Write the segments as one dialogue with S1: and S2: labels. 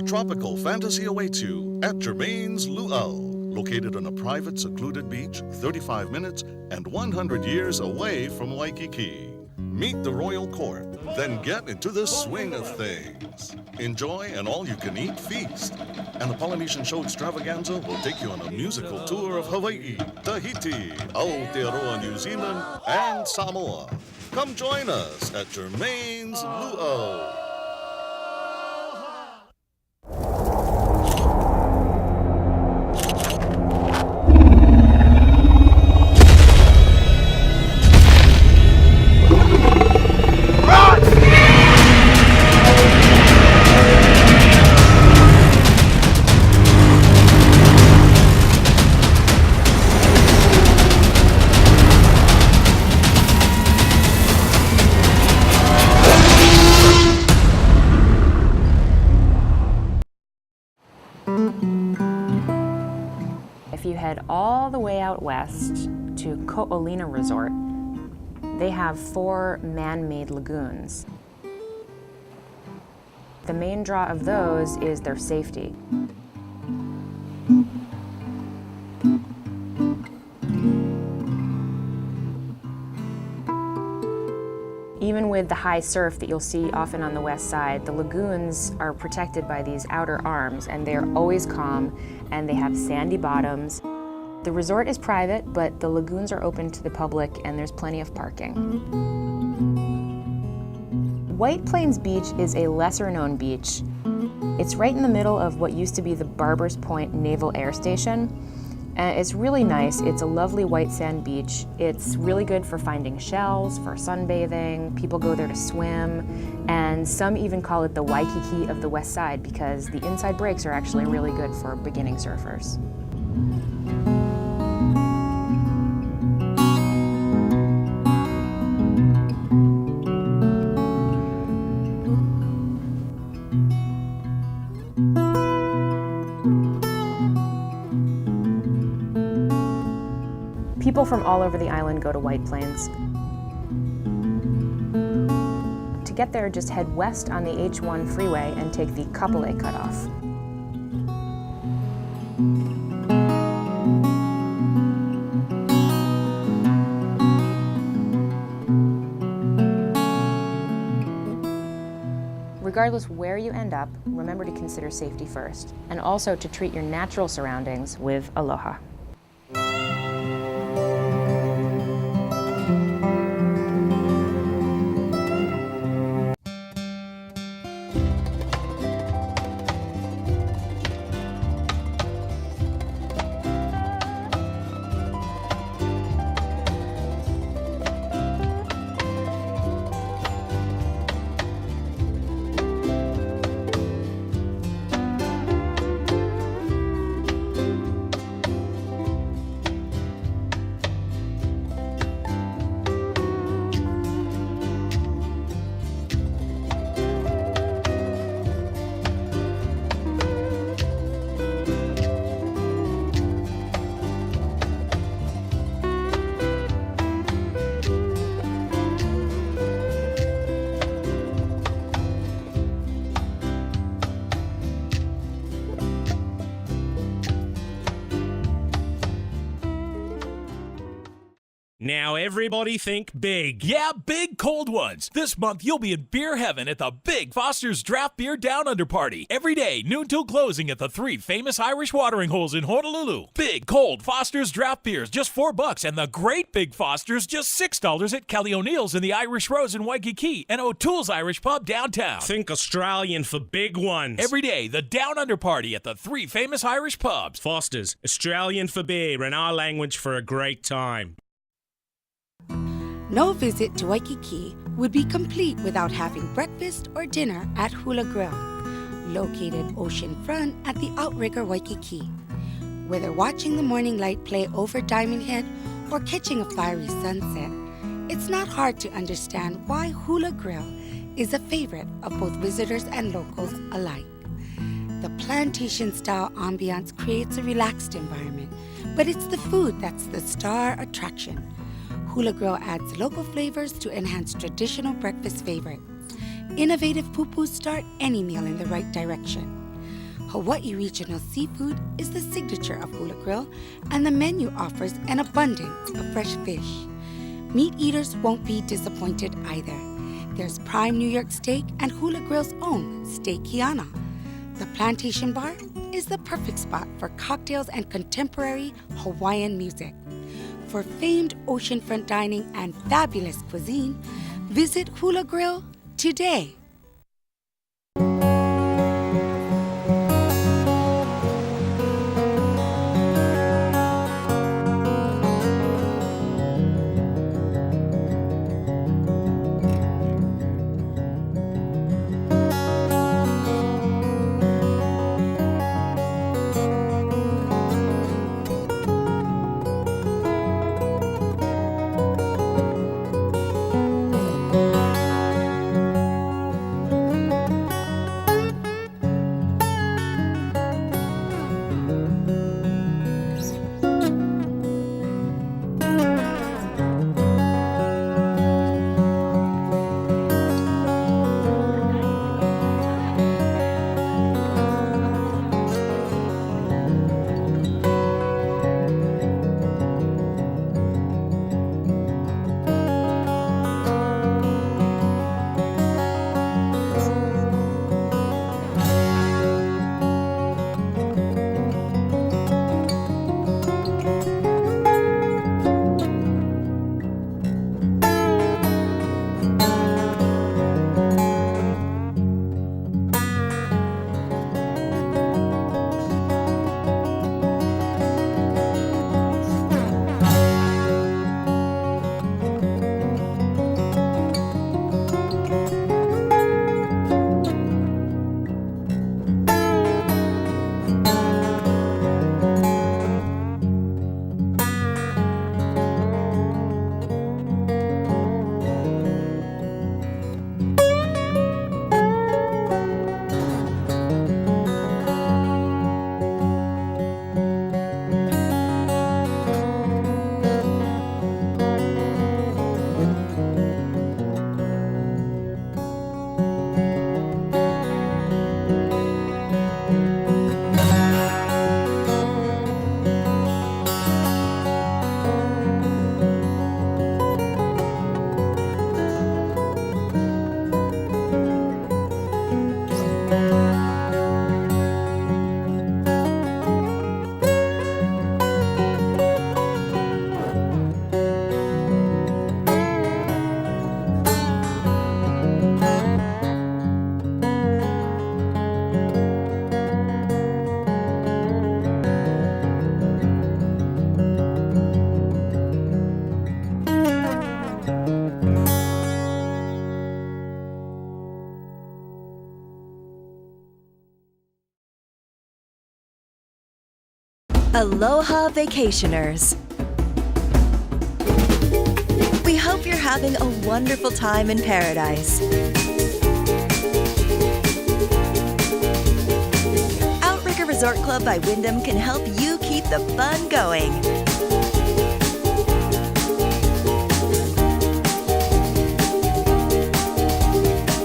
S1: A tropical fantasy awaits you at Germain's Luau, located on a private, secluded beach 35 minutes and 100 years away from Waikiki. Meet the royal court, then get into the swing of things. Enjoy an all-you-can-eat feast. And the Polynesian Show Extravaganza will take you on a musical tour of Hawaii, Tahiti, Aotearoa, New Zealand, and Samoa. Come join us at Germain's Luau.
S2: If you head all the way out west to Ko'olina Resort, they have 4 man-made lagoons. The main draw of those is their safety. Even with the high surf that you'll see often on the west side, the lagoons are protected by these outer arms, and they're always calm, and they have sandy bottoms. The resort is private, but the lagoons are open to the public, and there's plenty of parking. White Plains Beach is a lesser-known beach. It's right in the middle of what used to be the Barbers Point Naval Air Station. It's really nice. It's a lovely white sand beach. It's really good for finding shells, for sunbathing. People go there to swim, and some even call it the Waikiki of the West Side because the inside breaks are actually really good for beginning surfers. People from all over the island go to White Plains. To get there, just head west on the H1 freeway and take the Kapolei cutoff. Regardless where you end up, remember to consider safety first, and also to treat your natural surroundings with aloha.
S3: Now everybody think big.
S4: Yeah, big cold ones. This month you'll be in beer heaven at the Big Foster's Draft Beer Down Under Party. Every day, noon till closing at the 3 famous Irish watering holes in Honolulu. Big, cold Foster's Draft Beers, just $4, and the great Big Foster's, just $6 at Kelly O'Neill's in the Irish Rose in Waikiki and O'Toole's Irish Pub downtown.
S3: Think Australian for big ones.
S4: Every day, the Down Under Party at the 3 famous Irish pubs.
S3: Foster's, Australian for beer in our language for a great time.
S5: No visit to Waikiki would be complete without having breakfast or dinner at Hula Grill, located oceanfront at the Outrigger Waikiki. Whether watching the morning light play over Diamond Head or catching a fiery sunset, it's not hard to understand why Hula Grill is a favorite of both visitors and locals alike. The plantation-style ambiance creates a relaxed environment, but it's the food that's the star attraction. Hula Grill adds local flavors to enhance traditional breakfast favorites. Innovative pupus start any meal in the right direction. Hawaii regional seafood is the signature of Hula Grill, and the menu offers an abundance of fresh fish. Meat eaters won't be disappointed either. There's prime New York steak and Hula Grill's own Steak Kiana. The Plantation Bar is the perfect spot for cocktails and contemporary Hawaiian music. For famed oceanfront dining and fabulous cuisine, visit Hula Grill today.
S6: Aloha vacationers! We hope you're having a wonderful time in paradise. Outrigger Resort Club by Wyndham can help you keep the fun going.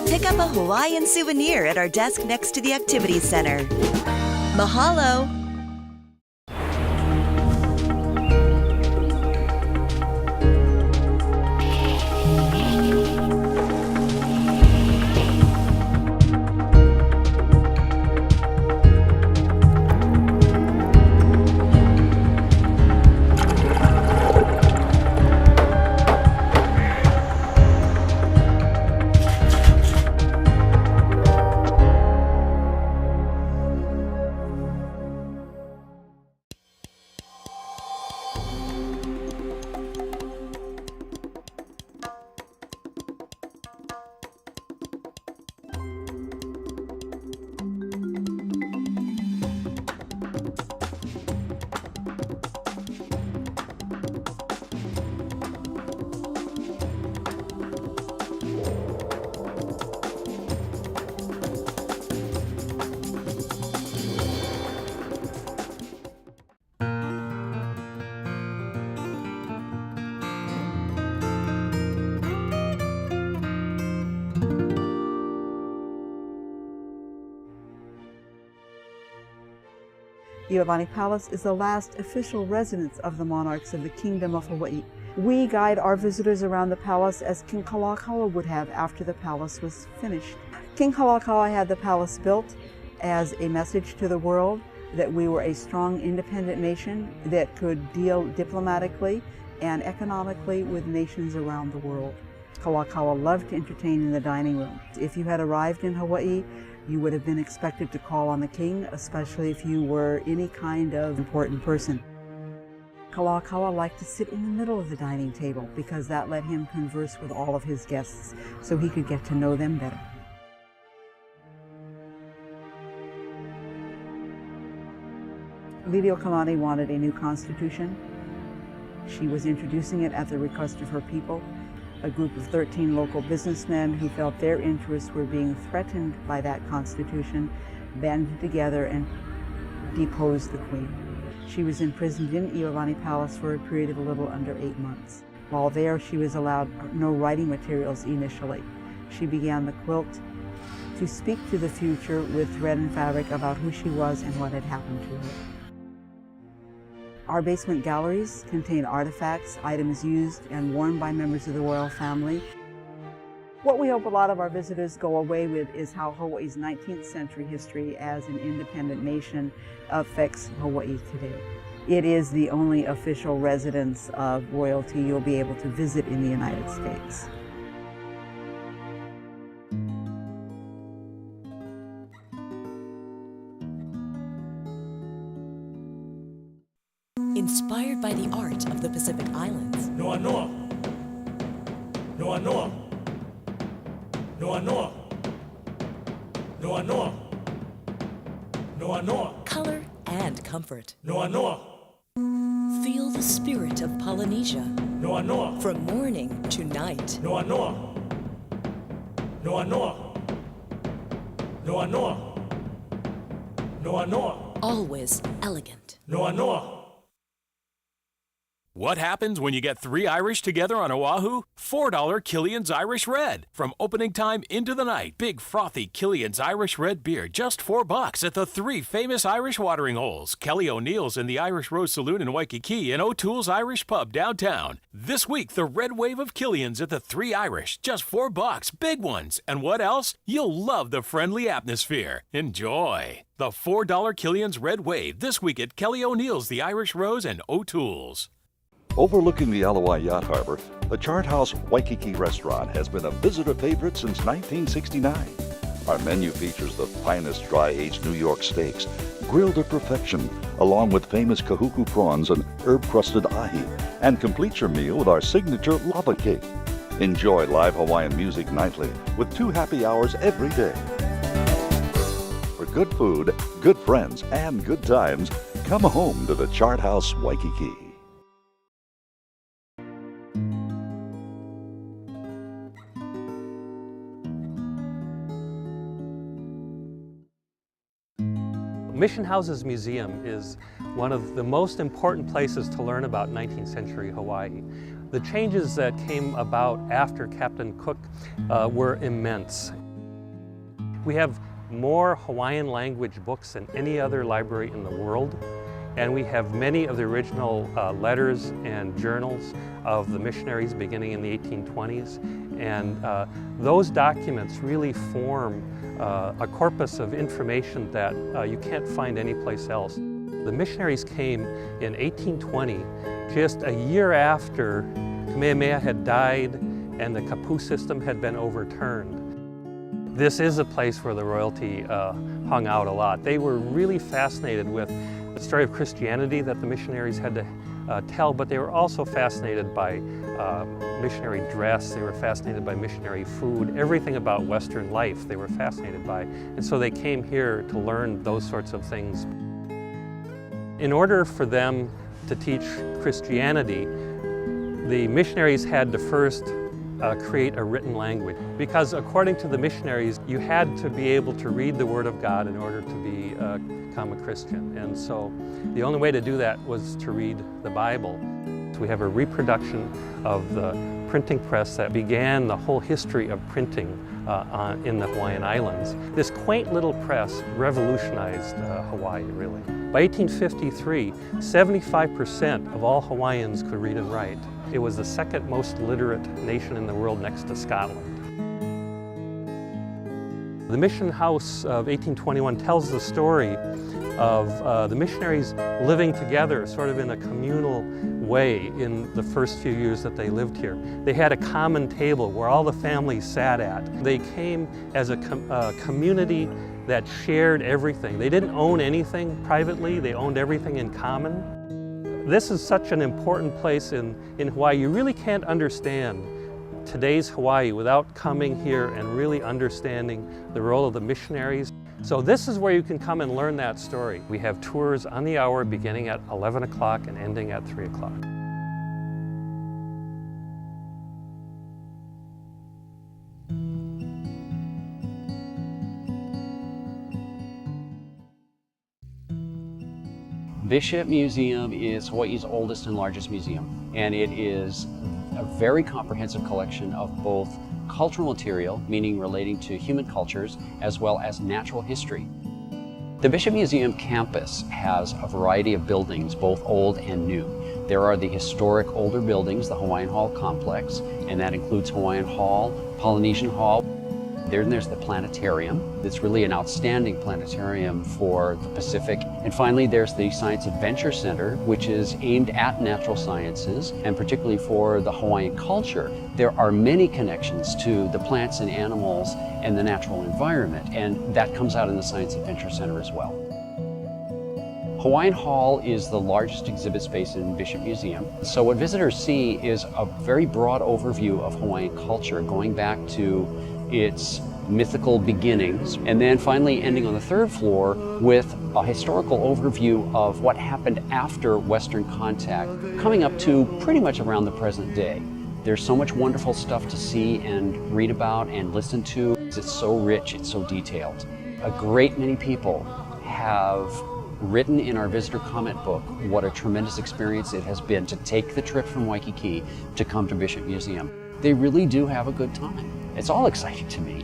S6: Pick up a Hawaiian souvenir at our desk next to the Activities Center. Mahalo!
S7: Iolani Palace is the last official residence of the monarchs of the Kingdom of Hawaii. We guide our visitors around the palace as King Kalakaua would have after the palace was finished. King Kalakaua had the palace built as a message to the world that we were a strong, independent nation that could deal diplomatically and economically with nations around the world. Kalakaua loved to entertain in the dining room. If you had arrived in Hawaii, you would have been expected to call on the king, especially if you were any kind of important person. Kalakaua liked to sit in the middle of the dining table because that let him converse with all of his guests so he could get to know them better. Liliuokalani wanted a new constitution. She was introducing it at the request of her people. A group of 13 local businessmen who felt their interests were being threatened by that constitution banded together and deposed the queen. She was imprisoned in Iolani Palace for a period of a little under 8 months. While there, she was allowed no writing materials initially. She began the quilt to speak to the future with thread and fabric about who she was and what had happened to her. Our basement galleries contain artifacts, items used and worn by members of the royal family. What we hope a lot of our visitors go away with is how Hawaii's 19th century history as an independent nation affects Hawaii today. It is the only official residence of royalty you'll be able to visit in the United States.
S6: Inspired by the art of the Pacific Islands.
S4: Noa noa. Noa noa. Noa noa. Noa noa. Noa noa.
S6: Color and comfort.
S4: Noa noa.
S6: Feel the spirit of Polynesia.
S4: Noa noa.
S6: From morning to night.
S4: Noa noa. Noa noa. Noa noa. Noa noa.
S6: Always elegant.
S4: Noa noa. What happens when you get 3 Irish together on Oahu? $4 Killian's Irish Red. From opening time into the night, big frothy Killian's Irish Red beer, just $4 at the 3 famous Irish watering holes. Kelly O'Neill's in the Irish Rose Saloon in Waikiki and O'Toole's Irish Pub downtown. This week, the red wave of Killian's at the 3 Irish, just $4, big ones. And what else? You'll love the friendly atmosphere. Enjoy. The $4 Killian's Red Wave this week at Kelly O'Neill's, the Irish Rose, and O'Toole's.
S8: Overlooking the Alawai Yacht Harbor, the Chart House Waikiki restaurant has been a visitor favorite since 1969. Our menu features the finest dry-aged New York steaks, grilled to perfection, along with famous kahuku prawns and herb-crusted ahi, and complete your meal with our signature lava cake. Enjoy live Hawaiian music nightly with 2 happy hours every day. For good food, good friends, and good times, come home to the Chart House Waikiki.
S9: Mission Houses Museum is one of the most important places to learn about 19th century Hawaii. The changes that came about after Captain Cook were immense. We have more Hawaiian language books than any other library in the world, and we have many of the original letters and journals of the missionaries beginning in the 1820s, and those documents really form a corpus of information that you can't find anyplace else. The missionaries came in 1820, just a year after Kamehameha had died and the Kapu system had been overturned. This is a place where the royalty hung out a lot. They were really fascinated with the story of Christianity that the missionaries had to tell, but they were also fascinated by missionary dress, they were fascinated by missionary food, everything about Western life they were fascinated by. And so they came here to learn those sorts of things. In order for them to teach Christianity, the missionaries had to first create a written language, because according to the missionaries, you had to be able to read the Word of God in order to become a Christian. And so the only way to do that was to read the Bible. So we have a reproduction of the printing press that began the whole history of printing in the Hawaiian Islands. This quaint little press revolutionized Hawaii, really. By 1853, 75% of all Hawaiians could read and write. It was the second most literate nation in the world next to Scotland. The Mission House of 1821 tells the story of the missionaries living together sort of in a communal way in the first few years that they lived here. They had a common table where all the families sat at. They came as a community that shared everything. They didn't own anything privately, they owned everything in common. This is such an important place in Hawaii. You really can't understand today's Hawaii without coming here and really understanding the role of the missionaries. So this is where you can come and learn that story. We have tours on the hour beginning at 11 o'clock and ending at 3 o'clock.
S10: Bishop Museum is Hawaii's oldest and largest museum, and it is a very comprehensive collection of both cultural material, meaning relating to human cultures, as well as natural history. The Bishop Museum campus has a variety of buildings, both old and new. There are the historic older buildings, the Hawaiian Hall complex, and that includes Hawaiian Hall, Polynesian Hall. Then there's the planetarium. It's really an outstanding planetarium for the Pacific. And finally, there's the Science Adventure Center, which is aimed at natural sciences, and particularly for the Hawaiian culture. There are many connections to the plants and animals and the natural environment, and that comes out in the Science Adventure Center as well. Hawaiian Hall is the largest exhibit space in Bishop Museum. So what visitors see is a very broad overview of Hawaiian culture, going back to its mythical beginnings, and then finally ending on the third floor with a historical overview of what happened after Western contact, coming up to pretty much around the present day. There's so much wonderful stuff to see and read about and listen to. It's so rich, it's so detailed. A great many people have written in our visitor comment book what a tremendous experience it has been to take the trip from Waikiki to come to Bishop Museum. They really do have a good time. It's all exciting to me.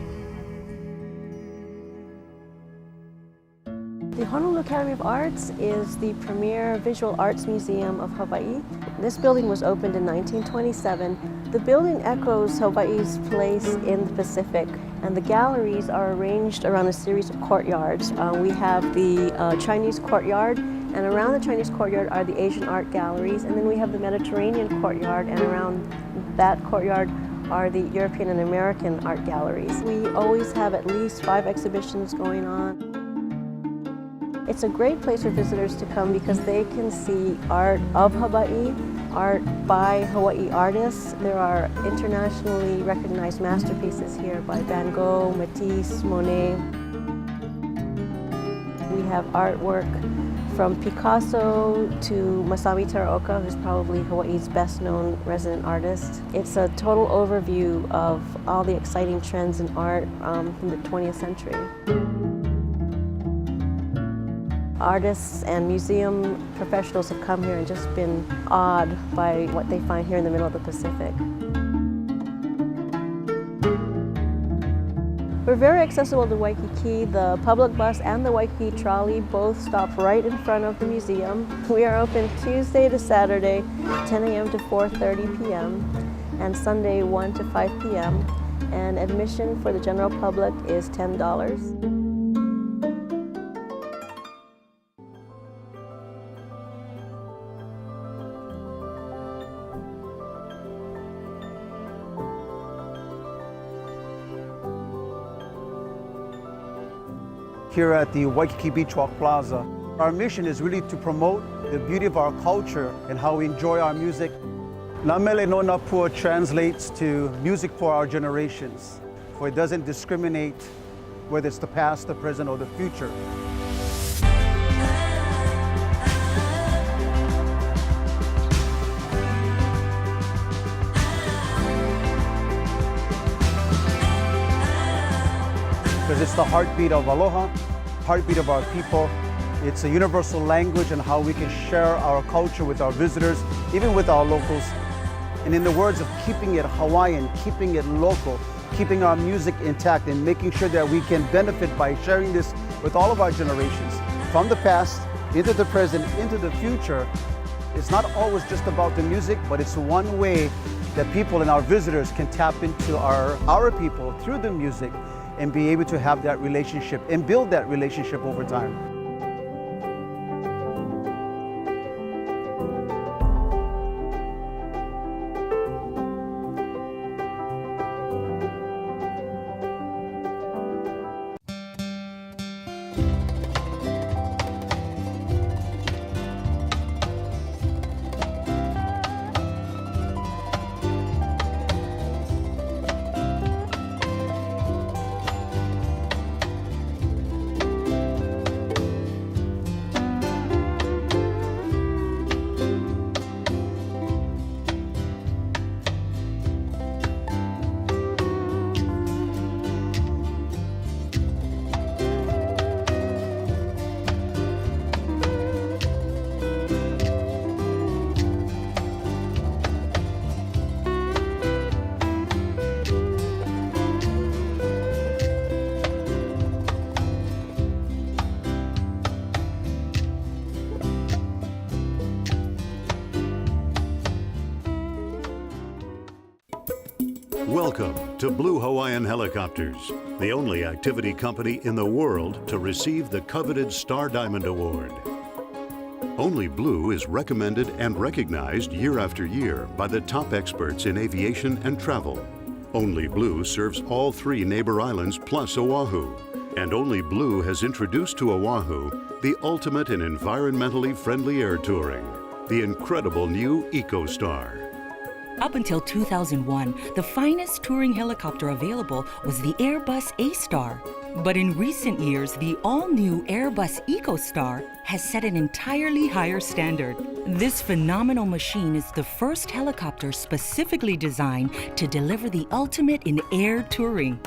S11: The Honolulu Academy of Arts is the premier visual arts museum of Hawaii. This building was opened in 1927. The building echoes Hawaii's place in the Pacific, and the galleries are arranged around a series of courtyards. We have the Chinese courtyard, and around the Chinese courtyard are the Asian art galleries, and then we have the Mediterranean courtyard, and around that courtyard are the European and American art galleries. We always have at least 5 exhibitions going on. It's a great place for visitors to come because they can see art of Hawaii, art by Hawaii artists. There are internationally recognized masterpieces here by Van Gogh, Matisse, Monet. We have artwork from Picasso to Masami Teraoka, who's probably Hawaii's best-known resident artist. It's a total overview of all the exciting trends in art from the 20th century. Artists and museum professionals have come here and just been awed by what they find here in the middle of the Pacific. We're very accessible to Waikiki. The public bus and the Waikiki trolley both stop right in front of the museum. We are open Tuesday to Saturday, 10 a.m. to 4:30 p.m. and Sunday 1 to 5 p.m. And admission for the general public is $10.
S12: Here at the Waikiki Beach Walk Plaza, our mission is really to promote the beauty of our culture and how we enjoy our music. Na Mele no Na Pua translates to music for our generations, for it doesn't discriminate whether it's the past, the present, or the future. Because it's the heartbeat of aloha, heartbeat of our people. It's a universal language and how we can share our culture with our visitors, even with our locals. And in the words of keeping it Hawaiian, keeping it local, keeping our music intact, and making sure that we can benefit by sharing this with all of our generations, from the past, into the present, into the future. It's not always just about the music, but it's one way that people and our visitors can tap into our people through the music and be able to have that relationship and build that relationship over time.
S13: Welcome to Blue Hawaiian Helicopters, the only activity company in the world to receive the coveted Star Diamond Award. Only Blue is recommended and recognized year after year by the top experts in aviation and travel. Only Blue serves all 3 neighbor islands plus Oahu. And Only Blue has introduced to Oahu the ultimate in environmentally friendly air touring, the incredible new EcoStar.
S14: Up until 2001, the finest touring helicopter available was the Airbus A-Star. But in recent years, the all-new Airbus EcoStar has set an entirely higher standard. This phenomenal machine is the first helicopter specifically designed to deliver the ultimate in air touring.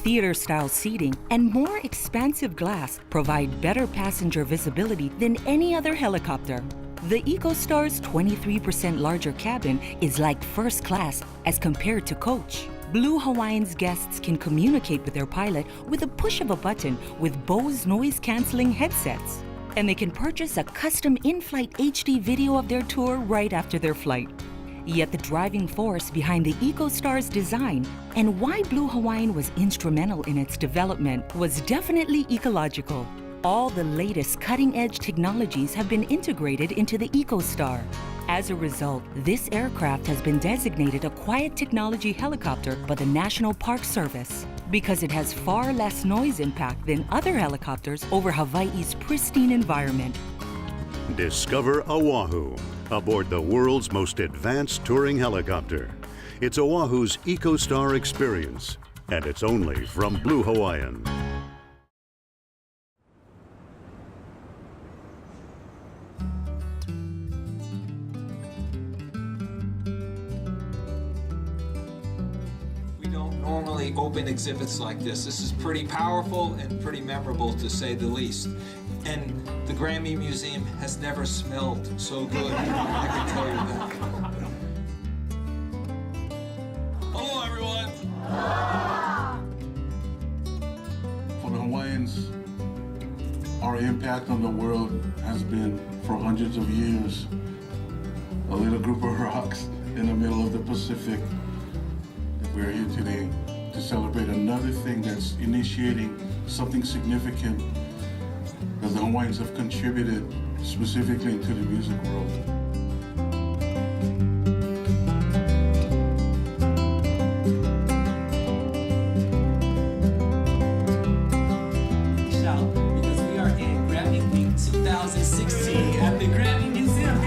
S14: Theater-style seating and more expansive glass provide better passenger visibility than any other helicopter. The EcoStar's 23% larger cabin is like first class as compared to coach. Blue Hawaiian's guests can communicate with their pilot with a push of a button with Bose noise-canceling headsets. And they can purchase a custom in-flight HD video of their tour right after their flight. Yet the driving force behind the EcoStar's design and why Blue Hawaiian was instrumental in its development was definitely ecological. All the latest cutting-edge technologies have been integrated into the EcoStar. As a result, this aircraft has been designated a quiet technology helicopter by the National Park Service because it has far less noise impact than other helicopters over Hawaii's pristine environment.
S13: Discover Oahu aboard the world's most advanced touring helicopter. It's Oahu's EcoStar experience, and it's only from Blue Hawaiian.
S15: Normally open exhibits like this. This is pretty powerful and pretty memorable, to say the least. And the Grammy Museum has never smelled so good, I can tell you that. Hello, everyone.
S16: For the Hawaiians, our impact on the world has been, for hundreds of years, a little group of rocks in the middle of the Pacific. We're here today to celebrate another thing that's initiating something significant that the Hawaiians have contributed specifically to the music world.
S17: Because we are in Grammy Week 2016 at the Grammy Museum.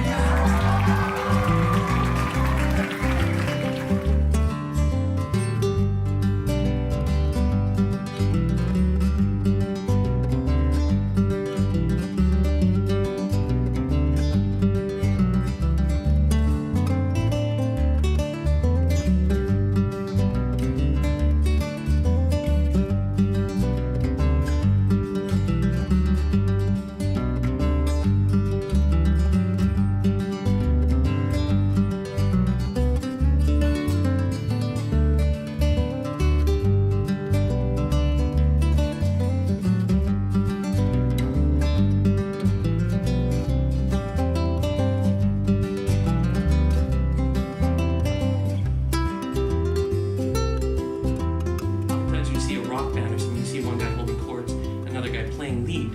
S18: one guy holding chords, another guy playing lead.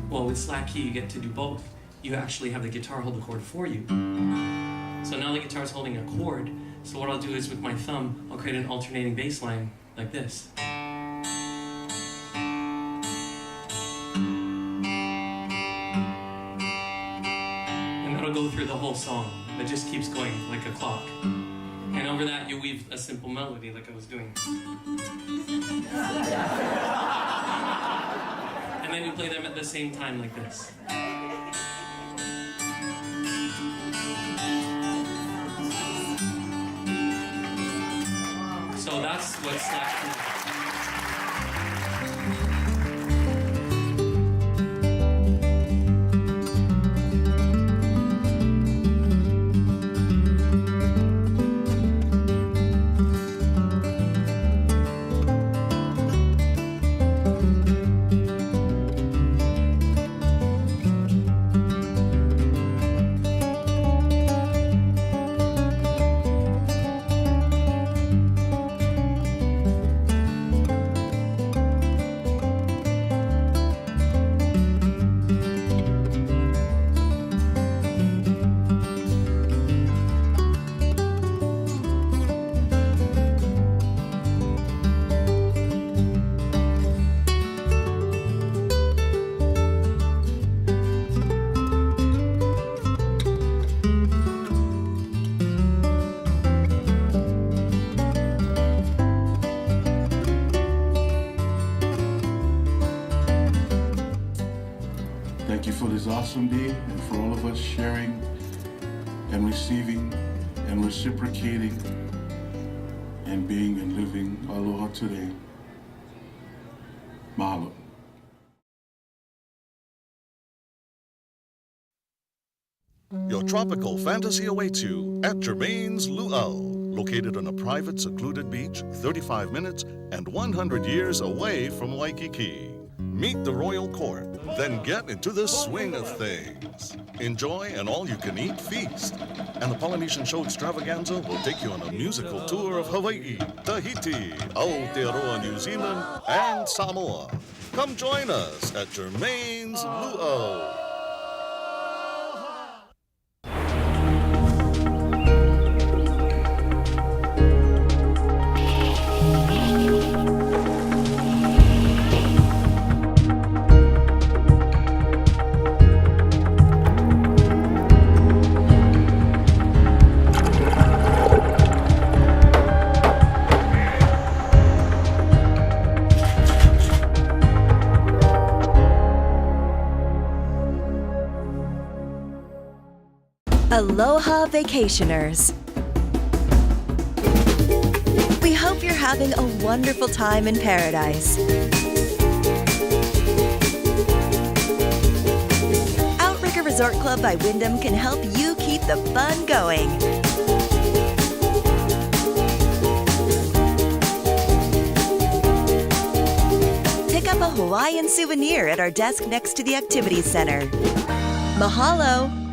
S18: Well, with slack key, you get to do both. You actually have the guitar hold the chord for you. So now the guitar's holding a chord. So what I'll do is with my thumb, I'll create an alternating bass line like this. And that'll go through the whole song. It just keeps going like a clock. And over that, you weave a simple melody like I was doing. And then you play them at the same time like this. So that's what slack is.
S16: Thank you for this awesome day and for all of us sharing and receiving and reciprocating and being and living aloha today. Mahalo.
S1: Your tropical fantasy awaits you at Germain's Luau, located on a private, secluded beach 35 minutes and 100 years away from Waikiki. Meet the royal court, then get into the swing of things. Enjoy an all-you-can-eat feast. And the Polynesian Show Extravaganza will take you on a musical tour of Hawaii, Tahiti, Aotearoa, New Zealand, and Samoa. Come join us at Germain's Luau.
S6: Aloha vacationers. We hope you're having a wonderful time in paradise. Outrigger Resort Club by Wyndham can help you keep the fun going. Pick up a Hawaiian souvenir at our desk next to the Activities Center. Mahalo!